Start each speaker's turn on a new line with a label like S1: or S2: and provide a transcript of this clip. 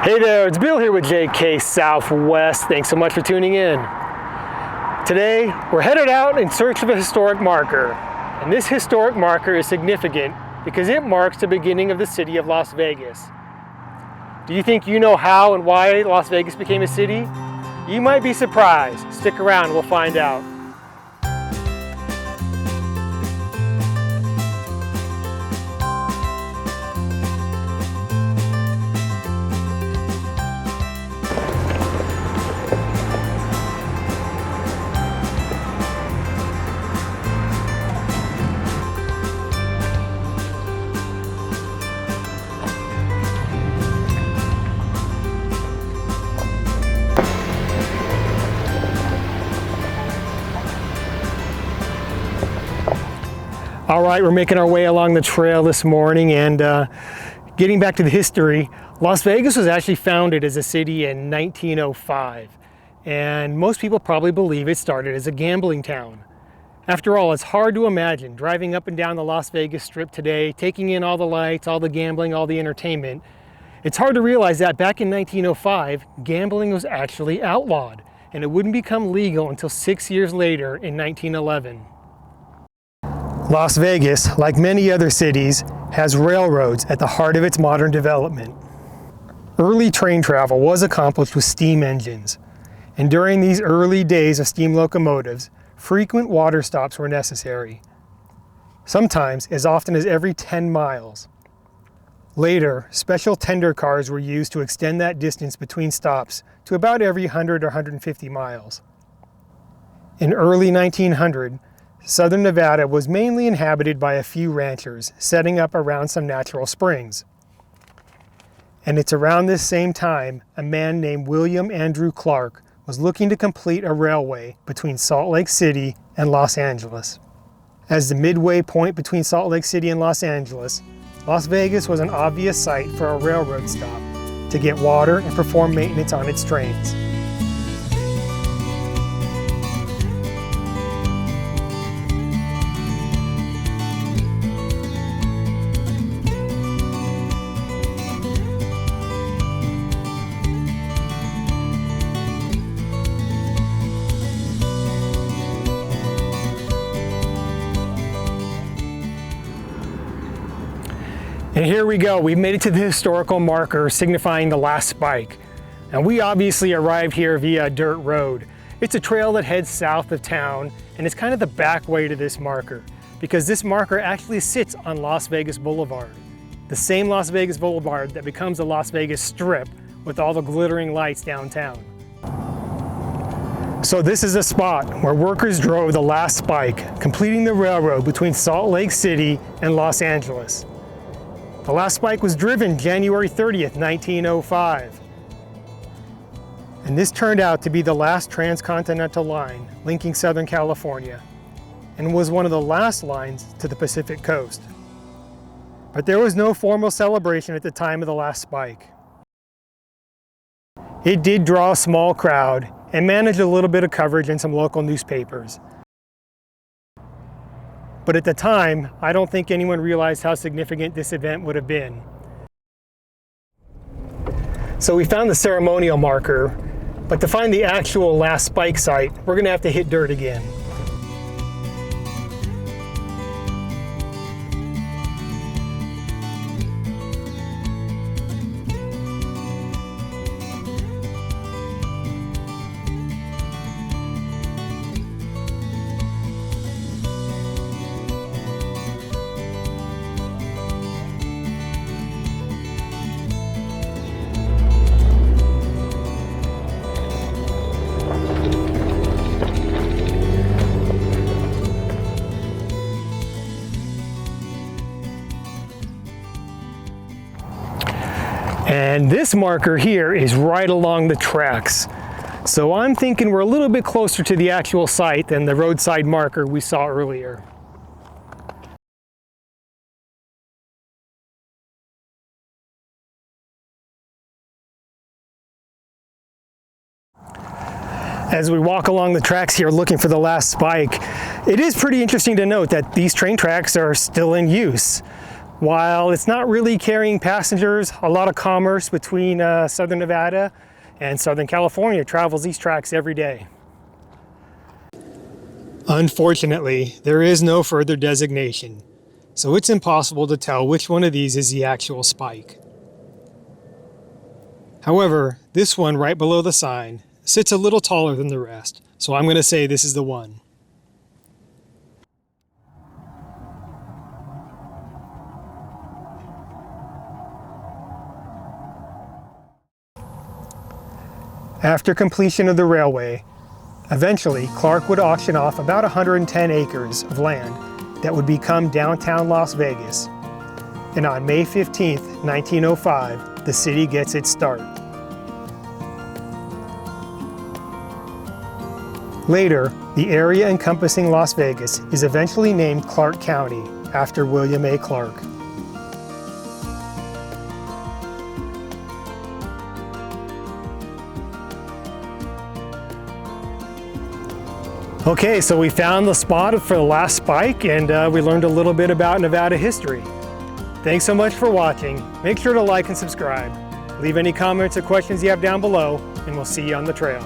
S1: Hey there, it's Bill here with JK Southwest. Thanks so much for tuning in. Today, we're headed out in search of a historic marker. And this historic marker is significant because it marks the beginning of the city of Las Vegas. Do you think you know how and why Las Vegas became a city? You might be surprised. Stick around, we'll find out. All right, we're making our way along the trail this morning and getting back to the history. Las Vegas was actually founded as a city in 1905, and most people probably believe it started as a gambling town. After all, it's hard to imagine driving up and down the Las Vegas Strip today, taking in all the lights, all the gambling, all the entertainment. It's hard to realize that back in 1905, gambling was actually outlawed, and it wouldn't become legal until 6 years later in 1911. Las Vegas, like many other cities, has railroads at the heart of its modern development. Early train travel was accomplished with steam engines, and during these early days of steam locomotives, frequent water stops were necessary, sometimes as often as every 10 miles. Later, special tender cars were used to extend that distance between stops to about every 100 or 150 miles. In early 1900, Southern Nevada was mainly inhabited by a few ranchers setting up around some natural springs. And it's around this same time a man named William Andrew Clark was looking to complete a railway between Salt Lake City and Los Angeles. As the midway point between Salt Lake City and Los Angeles, Las Vegas was an obvious site for a railroad stop to get water and perform maintenance on its trains. And here we go, we've made it to the historical marker signifying the last spike. And we obviously arrived here via a dirt road. It's a trail that heads south of town, and it's kind of the back way to this marker, because this marker actually sits on Las Vegas Boulevard, the same Las Vegas Boulevard that becomes the Las Vegas Strip with all the glittering lights downtown. So this is a spot where workers drove the last spike, completing the railroad between Salt Lake City and Los Angeles. The last spike was driven January 30th, 1905. And this turned out to be the last transcontinental line linking Southern California, and was one of the last lines to the Pacific coast. But there was no formal celebration at the time of the last spike. It did draw a small crowd and managed a little bit of coverage in some local newspapers. But at the time, I don't think anyone realized how significant this event would have been. So we found the ceremonial marker, but to find the actual last spike site, we're going to have to hit dirt again. And this marker here is right along the tracks. So I'm thinking we're a little bit closer to the actual site than the roadside marker we saw earlier. As we walk along the tracks here looking for the last spike, it is pretty interesting to note that these train tracks are still in use. While it's not really carrying passengers, a lot of commerce between Southern Nevada and Southern California travels these tracks every day. Unfortunately, there is no further designation, so it's impossible to tell which one of these is the actual spike. However, this one right below the sign sits a little taller than the rest, so I'm going to say this is the one. After completion of the railway, eventually Clark would auction off about 110 acres of land that would become downtown Las Vegas. And on May 15, 1905, the city gets its start. Later, the area encompassing Las Vegas is eventually named Clark County after William A. Clark. Okay, so we found the spot for the last spike, and we learned a little bit about Nevada history. Thanks so much for watching. Make sure to like and subscribe. Leave any comments or questions you have down below, and we'll see you on the trail.